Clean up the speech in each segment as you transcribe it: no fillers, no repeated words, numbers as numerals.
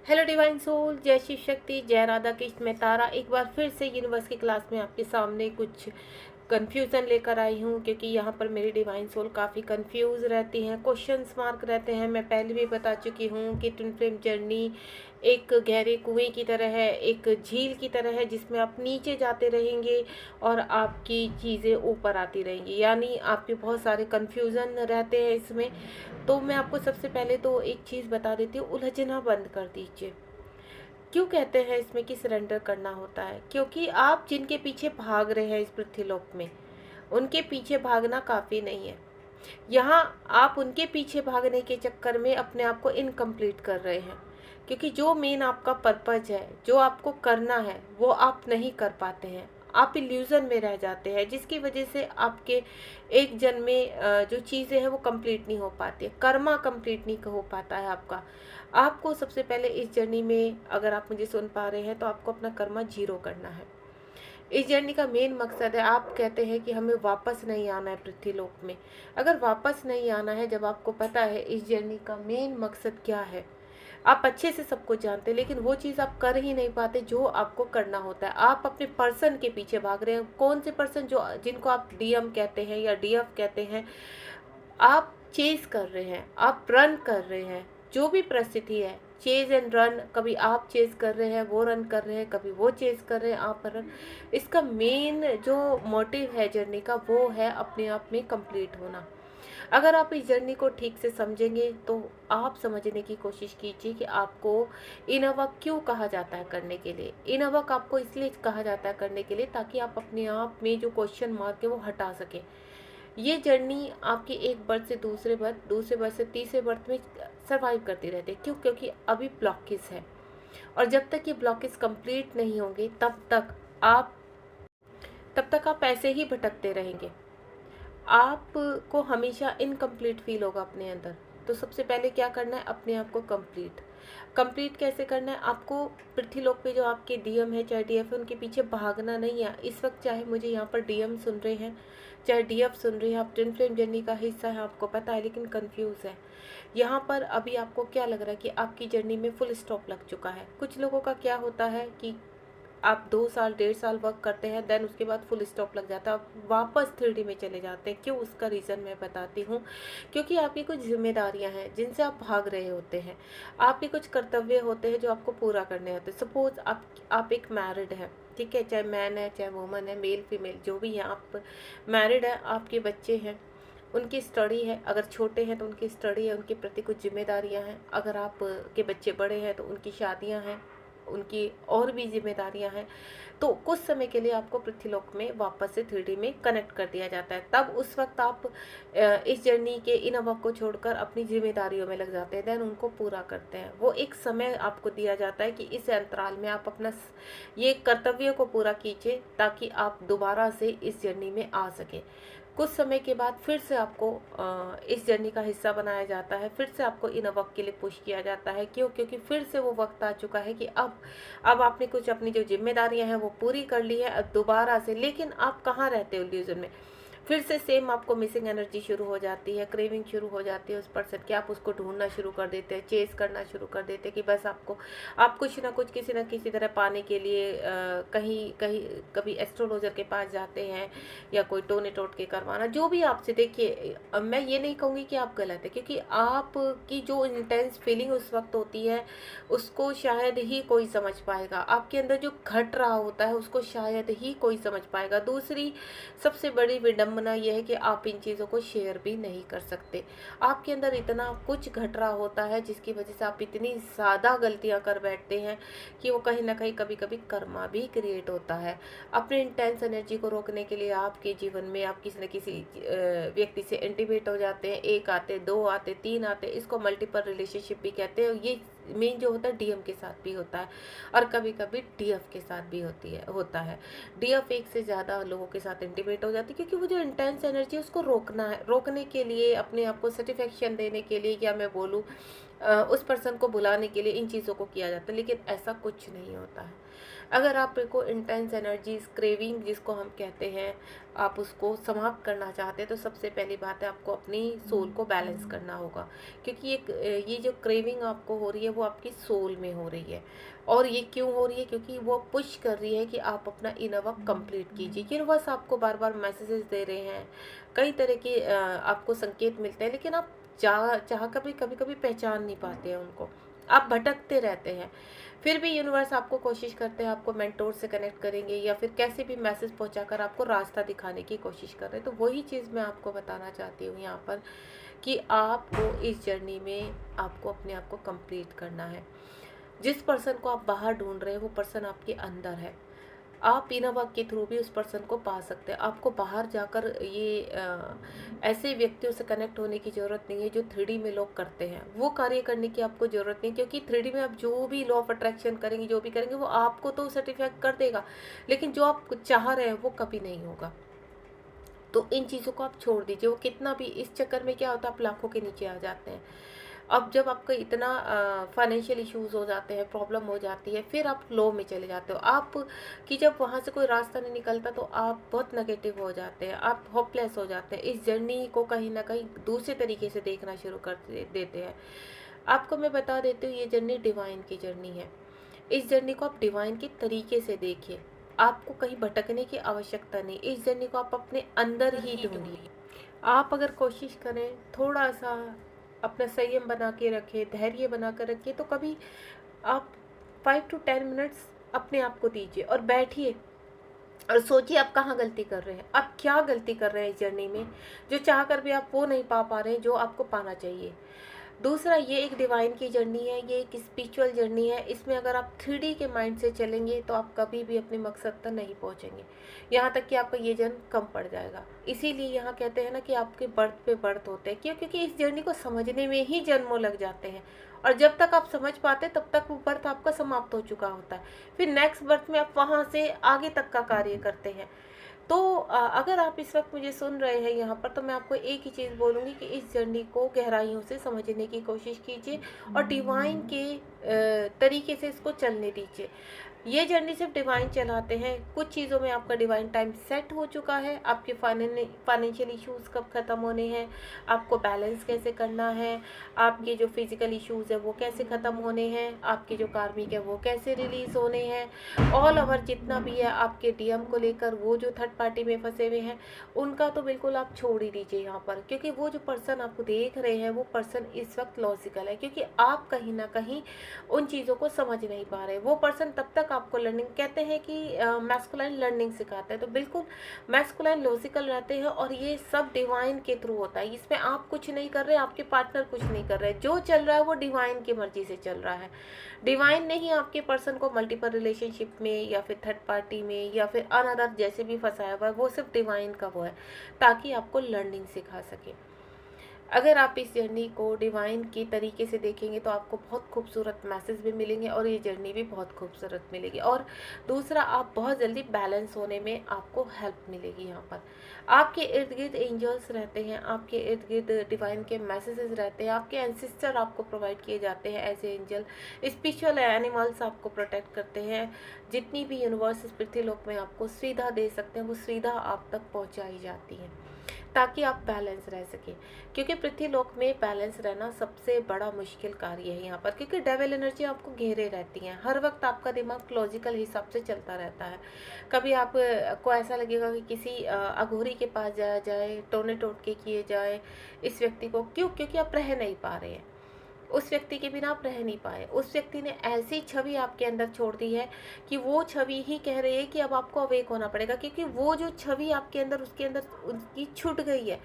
Hello divine soul, जय शिव शक्ति, जय राधा कृष्ण। मैं तारा एक बार फिर से यूनिवर्स की क्लास में आपके सामने कुछ कन्फ्यूज़न लेकर आई हूँ, क्योंकि यहाँ पर मेरी डिवाइन सोल काफ़ी कंफ्यूज रहती हैं, क्वेश्चंस मार्क रहते हैं। मैं पहले भी बता चुकी हूँ कि ट्विन फ्लेम जर्नी एक गहरे कुएं की तरह है, एक झील की तरह है, जिसमें आप नीचे जाते रहेंगे और आपकी चीज़ें ऊपर आती रहेंगी, यानी आपके बहुत सारे कन्फ्यूज़न रहते हैं इसमें। तो मैं आपको सबसे पहले तो एक चीज़ बता देती हूँ, उलझना बंद कर दीजिए। क्यों कहते हैं इसमें कि सरेंडर करना होता है? क्योंकि आप जिनके पीछे भाग रहे हैं इस पृथ्वीलोक में, उनके पीछे भागना काफ़ी नहीं है। यहाँ आप उनके पीछे भागने के चक्कर में अपने आप को इनकम्प्लीट कर रहे हैं, क्योंकि जो मेन आपका पर्पज है, जो आपको करना है, वो आप नहीं कर पाते हैं। आप इल्यूज़न में रह जाते हैं, जिसकी वजह से आपके एक जन्म में जो चीज़ें हैं वो कंप्लीट नहीं हो पाती है, कर्मा कंप्लीट नहीं हो पाता है आपका। आपको सबसे पहले इस जर्नी में, अगर आप मुझे सुन पा रहे हैं, तो आपको अपना कर्मा जीरो करना है। इस जर्नी का मेन मकसद है, आप कहते हैं कि हमें वापस नहीं आना है पृथ्वीलोक में। अगर वापस नहीं आना है, जब आपको पता है इस जर्नी का मेन मकसद क्या है, आप अच्छे से सब कुछ जानते हैं, लेकिन वो चीज़ आप कर ही नहीं पाते जो आपको करना होता है। आप अपने पर्सन के पीछे भाग रहे हैं। कौन से पर्सन? जो जिनको आप डीएम कहते हैं या डीएफ कहते हैं। आप चेज कर रहे हैं, आप रन कर रहे हैं। जो भी परिस्थिति है, चेज एंड रन। कभी आप चेज कर रहे हैं, वो रन कर रहे हैं, कभी वो चेज कर रहे हैं, आप रन। इसका मेन जो मोटिव है जर्नी का, वो है अपने आप में कंप्लीट होना। अगर आप इस जर्नी को ठीक से समझेंगे, तो आप समझने की कोशिश कीजिए कि आपको इनर वर्क क्यों कहा जाता है करने के लिए। इनर वर्क आपको इसलिए कहा जाता है करने के लिए, ताकि आप अपने आप में जो क्वेश्चन मार्क है वो हटा सकें। ये जर्नी आपकी एक बर्थ से दूसरे बर्थ से तीसरे बर्थ में सर्वाइव करती रहती है। क्यों? क्योंकि अभी ब्लॉकेज है, और जब तक ये ब्लॉकेज कंप्लीट नहीं होंगे, आप तब तक आप ऐसे ही भटकते रहेंगे। आपको हमेशा इनकम्प्लीट फील होगा अपने अंदर। तो सबसे पहले क्या करना है? अपने आप को कंप्लीट कंप्लीट कैसे करना है? आपको पृथ्वीलोक पे जो आपके डीएम है, चाहे डीएफ है, उनके पीछे भागना नहीं है इस वक्त। चाहे मुझे यहाँ पर डीएम सुन रहे हैं, चाहे डीएफ सुन रहे हैं, आप ट्विन फ्लेम जर्नी का हिस्सा है, आपको पता है, लेकिन कंफ्यूज है। यहाँ पर अभी आपको क्या लग रहा है कि आपकी जर्नी में फुल स्टॉप लग चुका है। कुछ लोगों का क्या होता है कि आप 2 साल 1.5 साल वर्क करते हैं, देन उसके बाद फुल स्टॉप लग जाता है, आप वापस 3D में चले जाते हैं। क्यों? उसका रीज़न मैं बताती हूँ। क्योंकि आपकी कुछ जिम्मेदारियां हैं जिनसे आप भाग रहे होते हैं। आपके कुछ कर्तव्य होते हैं जो आपको पूरा करने होते हैं। सपोज आप एक मैरिड है, ठीक है, चाहे मैन है, चाहे वुमन है, मेल फीमेल जो भी है, आप मैरिड है, आपके बच्चे हैं, उनकी स्टडी है। अगर छोटे हैं तो उनकी स्टडी है, उनके प्रति कुछ जिम्मेदारियां हैं। अगर आप के बच्चे बड़े हैं तो उनकी शादियां हैं, उनकी और भी जिम्मेदारियां हैं। तो कुछ समय के लिए आपको पृथ्वीलोक में वापस से 3D में कनेक्ट कर दिया जाता है। तब उस वक्त आप इस जर्नी के इन वर्क को छोड़कर अपनी जिम्मेदारियों में लग जाते हैं, देन उनको पूरा करते हैं। वो एक समय आपको दिया जाता है कि इस अंतराल में आप अपना ये कर्तव्य को पूरा कीजिए, ताकि आप दोबारा से इस जर्नी में आ सके। कुछ समय के बाद फिर से आपको इस जर्नी का हिस्सा बनाया जाता है, फिर से आपको इन वक्त के लिए पुश किया जाता है। क्यों? क्योंकि फिर से वो वक्त आ चुका है कि अब आपने कुछ अपनी जो जिम्मेदारियां हैं वो पूरी कर ली है। अब दोबारा से, लेकिन आप कहाँ रहते हो इल्यूजन में? फिर से सेम आपको मिसिंग एनर्जी शुरू हो जाती है, क्रेविंग शुरू हो जाती है उस पर्सन की। आप उसको ढूंढना शुरू कर देते हैं, चेस करना शुरू कर देते हैं, कि बस आप कुछ ना कुछ किसी न किसी तरह पाने के लिए कहीं कहीं कभी एस्ट्रोलॉजर के पास जाते हैं, या कोई टोने टोटके करवाना, जो भी आपसे। देखिए, मैं ये नहीं कहूँगी कि आप गलत है, क्योंकि आपकी जो इंटेंस फीलिंग उस वक्त होती है, उसको शायद ही कोई समझ पाएगा। आपके अंदर जो घट रहा होता है उसको शायद ही कोई समझ पाएगा। दूसरी सबसे बड़ी विडंबना यह है कि आप इन चीज़ों को शेयर भी नहीं कर सकते। आपके अंदर इतना कुछ घट रहा होता है, जिसकी वजह से आप इतनी ज़्यादा गलतियां कर बैठते हैं कि वो कहीं ना कहीं कभी कभी कर्मा भी क्रिएट होता है। अपने इंटेंस एनर्जी को रोकने के लिए आपके जीवन में आप किसी न किसी व्यक्ति से इंटीमेट हो जाते हैं। एक आते, दो आते, तीन आते, इसको मल्टीपल रिलेशनशिप भी कहते हैं। ये मेन जो होता है डीएम के साथ भी होता है, और कभी कभी डीएफ के साथ भी होता है। डीएफ एक से ज़्यादा लोगों के साथ इंटीमेट हो जाती है, क्योंकि वो जो इंटेंस एनर्जी है उसको रोकना है। रोकने के लिए, अपने आप को सेटिस्फेक्शन देने के लिए, या मैं बोलूँ उस पर्सन को बुलाने के लिए इन चीज़ों को किया जाता है, लेकिन ऐसा कुछ नहीं होता है। अगर आपको इंटेंस एनर्जीज क्रेविंग जिसको हम कहते हैं, आप उसको समाप्त करना चाहते हैं, तो सबसे पहली बात है आपको अपनी सोल को बैलेंस करना होगा। क्योंकि ये जो क्रेविंग आपको हो रही है वो आपकी सोल में हो रही है। और ये क्यों हो रही है? क्योंकि वो पुश कर रही है कि आप अपना इनर वर्क कंप्लीट कीजिए। यूनिवर्स आपको बार बार मैसेजेस दे रहे हैं, कई तरह के आपको संकेत मिलते हैं, लेकिन आप चाह कर भी कभी कभी पहचान नहीं पाते हैं उनको, आप भटकते रहते हैं। फिर भी यूनिवर्स आपको कोशिश करते हैं, आपको मेंटोर से कनेक्ट करेंगे या फिर कैसे भी मैसेज पहुंचाकर आपको रास्ता दिखाने की कोशिश कर रहे हैं। तो वही चीज़ मैं आपको बताना चाहती हूँ यहाँ पर कि आपको इस जर्नी में आपको अपने आप को कंप्लीट करना है। जिस पर्सन को आप बाहर ढूंढ रहे हैं वो पर्सन आपके अंदर है। आप इनर वर्क के थ्रू भी उस पर्सन को पा सकते हैं। आपको बाहर जाकर ये ऐसे व्यक्तियों से कनेक्ट होने की ज़रूरत नहीं है जो 3D में लोग करते हैं। वो कार्य करने की आपको ज़रूरत नहीं, क्योंकि 3D में आप जो भी लॉ ऑफ अट्रैक्शन करेंगे, जो भी करेंगे, वो आपको तो सर्टिफाइड कर देगा, लेकिन जो आप चाह रहे हैं वो कभी नहीं होगा। तो इन चीज़ों को आप छोड़ दीजिए। वो कितना भी, इस चक्कर में क्या होता है आप लाखों के नीचे आ जाते हैं। अब जब आपका इतना फाइनेंशियल इश्यूज हो जाते हैं, प्रॉब्लम हो जाती है, फिर आप लो में चले जाते हो आप, कि जब वहाँ से कोई रास्ता नहीं निकलता तो आप बहुत नेगेटिव हो जाते हैं, आप होपलेस हो जाते हैं। इस जर्नी को कहीं ना कहीं दूसरे तरीके से देखना शुरू कर देते हैं। आपको मैं बता देती हूँ, ये जर्नी डिवाइन की जर्नी है। इस जर्नी को आप डिवाइन के तरीके से देखिए। आपको कहीं भटकने की आवश्यकता नहीं, इस जर्नी को आप अपने अंदर ही ढूंढिए। आप अगर कोशिश करें, थोड़ा सा अपना संयम बना के रखें, धैर्य बना कर रखिए, तो कभी आप 5 to 10 मिनट्स अपने आप को दीजिए और बैठिए और सोचिए आप कहाँ गलती कर रहे हैं, आप क्या गलती कर रहे हैं इस जर्नी में, जो चाह कर भी आप वो नहीं पा रहे हैं जो आपको पाना चाहिए। दूसरा, ये एक डिवाइन की जर्नी है, ये एक स्पिरिचुअल जर्नी है। इसमें अगर आप 3D के माइंड से चलेंगे तो आप कभी भी अपने मकसद तक नहीं पहुंचेंगे, यहाँ तक कि आपका ये जन्म कम पड़ जाएगा। इसीलिए यहाँ कहते हैं ना कि आपके बर्थ पे बर्थ होते हैं। क्यों? क्योंकि इस जर्नी को समझने में ही जन्मों लग जाते हैं, और जब तक आप समझ पाते तब तक वो बर्थ आपका समाप्त हो चुका होता है। फिर नेक्स्ट बर्थ में आप वहाँ से आगे तक का कार्य करते हैं। तो अगर आप इस वक्त मुझे सुन रहे हैं यहाँ पर, तो मैं आपको एक ही चीज़ बोलूँगी कि इस जर्नी को गहराइयों से समझने की कोशिश कीजिए और डिवाइन के तरीके से इसको चलने दीजिए। ये जर्नी सिर्फ डिवाइन चलाते हैं। कुछ चीज़ों में आपका डिवाइन टाइम सेट हो चुका है। आपके फाइनेंशियल इश्यूज़ कब ख़त्म होने हैं, आपको बैलेंस कैसे करना है, आपके जो फिज़िकल इश्यूज़ है वो कैसे ख़त्म होने हैं, आपके जो कार्मिक है वो कैसे रिलीज़ होने हैं। ऑल ओवर जितना भी है आपके डीएम को लेकर, वो जो थर्ड पार्टी में फंसे हुए हैं उनका तो बिल्कुल आप छोड़ ही दीजिए यहाँ पर। क्योंकि वो जो पर्सन आप देख रहे हैं वो पर्सन इस वक्त लॉजिकल है, क्योंकि आप कहीं ना कहीं उन चीज़ों को समझ नहीं पा रहे। वो पर्सन तब तक आपको लर्निंग, कहते हैं कि मैस्कुलाइन लर्निंग सिखाता है, तो बिल्कुल मैस्कुलाइन लॉजिकल रहते हैं। और ये सब डिवाइन के थ्रू होता है, इसमें आप कुछ नहीं कर रहे, आपके पार्टनर कुछ नहीं कर रहे। जो चल रहा है वो डिवाइन की मर्जी से चल रहा है। डिवाइन ने ही आपके पर्सन को मल्टीपल रिलेशनशिप में या फिर थर्ड पार्टी में या फिर अनदर जैसे भी फंसाया हुआ है, वो सिर्फ डिवाइन का वो है, ताकि आपको लर्निंग सिखा सके। अगर आप इस जर्नी को डिवाइन के तरीके से देखेंगे तो आपको बहुत खूबसूरत मैसेज भी मिलेंगे और ये जर्नी भी बहुत खूबसूरत मिलेगी। और दूसरा, आप बहुत जल्दी बैलेंस होने में आपको हेल्प मिलेगी। यहाँ पर आपके इर्द गिर्द एंजल्स रहते हैं, आपके इर्द गिर्द डिवाइन के मैसेजेस रहते हैं, आपके एंसिस्टर आपको प्रोवाइड किए जाते हैं as a angel. Spiritual animals आपको प्रोटेक्ट करते हैं। जितनी भी यूनिवर्स पृथ्वीलोक में आपको सुविधा दे सकते हैं वो सुविधा आप तक पहुँचाई जाती है, ताकि आप बैलेंस रह सके। क्योंकि पृथ्वीलोक में बैलेंस रहना सबसे बड़ा मुश्किल कार्य है यहाँ पर, क्योंकि डेविल एनर्जी आपको घेरे रहती है। हर वक्त आपका दिमाग लॉजिकल हिसाब से चलता रहता है। कभी आप को ऐसा लगेगा कि किसी अघोरी के पास जाया जाए, टोने टोटके किए जाए इस व्यक्ति को। क्यों? क्योंकि आप रह नहीं पा रहे हैं, उस व्यक्ति के बिना आप रह नहीं पाए। उस व्यक्ति ने ऐसी छवि आपके अंदर छोड़ दी है कि वो छवि ही कह रही है कि अब आपको अवेक होना पड़ेगा। क्योंकि वो जो छवि आपके अंदर, उसके अंदर उनकी छूट गई है।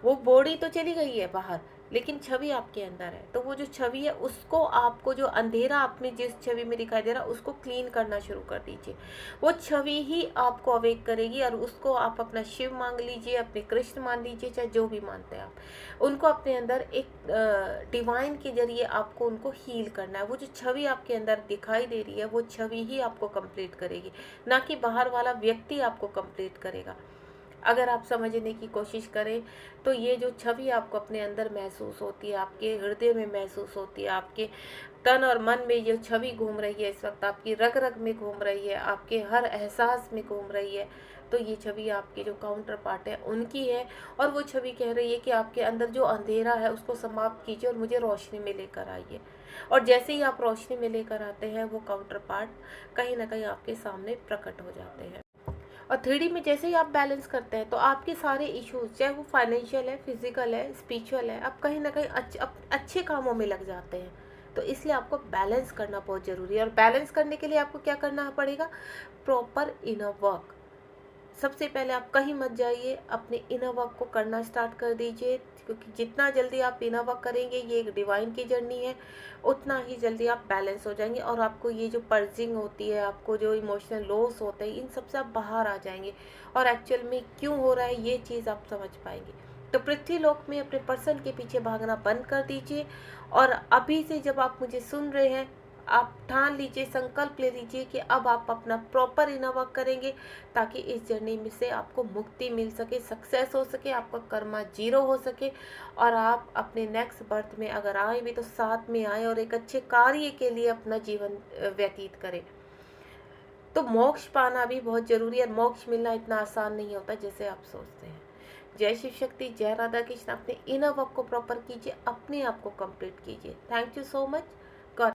वो बॉडी तो चली गई है बाहर, लेकिन छवि आपके अंदर है। तो वो जो छवि है उसको, आपको जो अंधेरा आप में जिस छवि में दिखाई दे रहा है उसको क्लीन करना शुरू कर दीजिए। वो छवि ही आपको अवेक करेगी और उसको आप अपना शिव मान लीजिए, अपने कृष्ण मान लीजिए, चाहे जो भी मानते हैं आप। उनको अपने अंदर एक डिवाइन के जरिए आपको उनको हील करना है। वो जो छवि आपके अंदर दिखाई दे रही है वो छवि ही आपको कंप्लीट करेगी, ना कि बाहर वाला व्यक्ति आपको कंप्लीट करेगा। अगर आप समझने की कोशिश करें तो ये जो छवि आपको अपने अंदर महसूस होती है, आपके हृदय में महसूस होती है, आपके तन और मन में ये छवि घूम रही है, इस वक्त आपकी रग रग में घूम रही है, आपके हर एहसास में घूम रही है, तो ये छवि आपके जो काउंटर पार्ट है उनकी है। और वो छवि कह रही है कि आपके अंदर जो अंधेरा है उसको समाप्त कीजिए और मुझे रोशनी में लेकर आइए। और जैसे ही आप रोशनी में लेकर आते हैं वो काउंटर पार्ट कहीं ना कहीं आपके सामने प्रकट हो जाते हैं। और 3D में जैसे ही आप बैलेंस करते हैं तो आपके सारे इश्यूज, चाहे वो फाइनेंशियल है, फिजिकल है, स्पिरिचुअल है, आप कहीं ना कहीं अच्छे कामों में लग जाते हैं। तो इसलिए आपको बैलेंस करना बहुत ज़रूरी है। और बैलेंस करने के लिए आपको क्या करना पड़ेगा? Proper inner work. सबसे पहले आप कहीं मत जाइए, अपने इनर वर्क को करना स्टार्ट कर दीजिए, क्योंकि जितना जल्दी आप इनर वर्क करेंगे, ये एक डिवाइन की जर्नी है, उतना ही जल्दी आप बैलेंस हो जाएंगे और आपको ये जो पर्जिंग होती है, आपको जो इमोशनल लॉस होते हैं, इन सबसे आप बाहर आ जाएंगे और एक्चुअल में क्यों हो रहा है ये चीज़ आप समझ पाएंगे। तो पृथ्वी लोक में अपने पर्सन के पीछे भागना बंद कर दीजिए। और अभी से जब आप मुझे सुन रहे हैं, आप ठान लीजिए, संकल्प ले लीजिए कि अब आप अपना प्रॉपर इनर वर्क करेंगे, ताकि इस जर्नी में से आपको मुक्ति मिल सके, सक्सेस हो सके, आपका कर्मा जीरो हो सके और आप अपने नेक्स्ट बर्थ में अगर आए भी तो साथ में आए और एक अच्छे कार्य के लिए अपना जीवन व्यतीत करें। तो मोक्ष पाना भी बहुत जरूरी है। मोक्ष मिलना इतना आसान नहीं होता जैसे आप सोचते हैं। जय शिव शक्ति, जय राधा कृष्ण। अपने इनर वर्क को प्रॉपर कीजिए, अपने आप को कंप्लीट कीजिए। Thank you so much.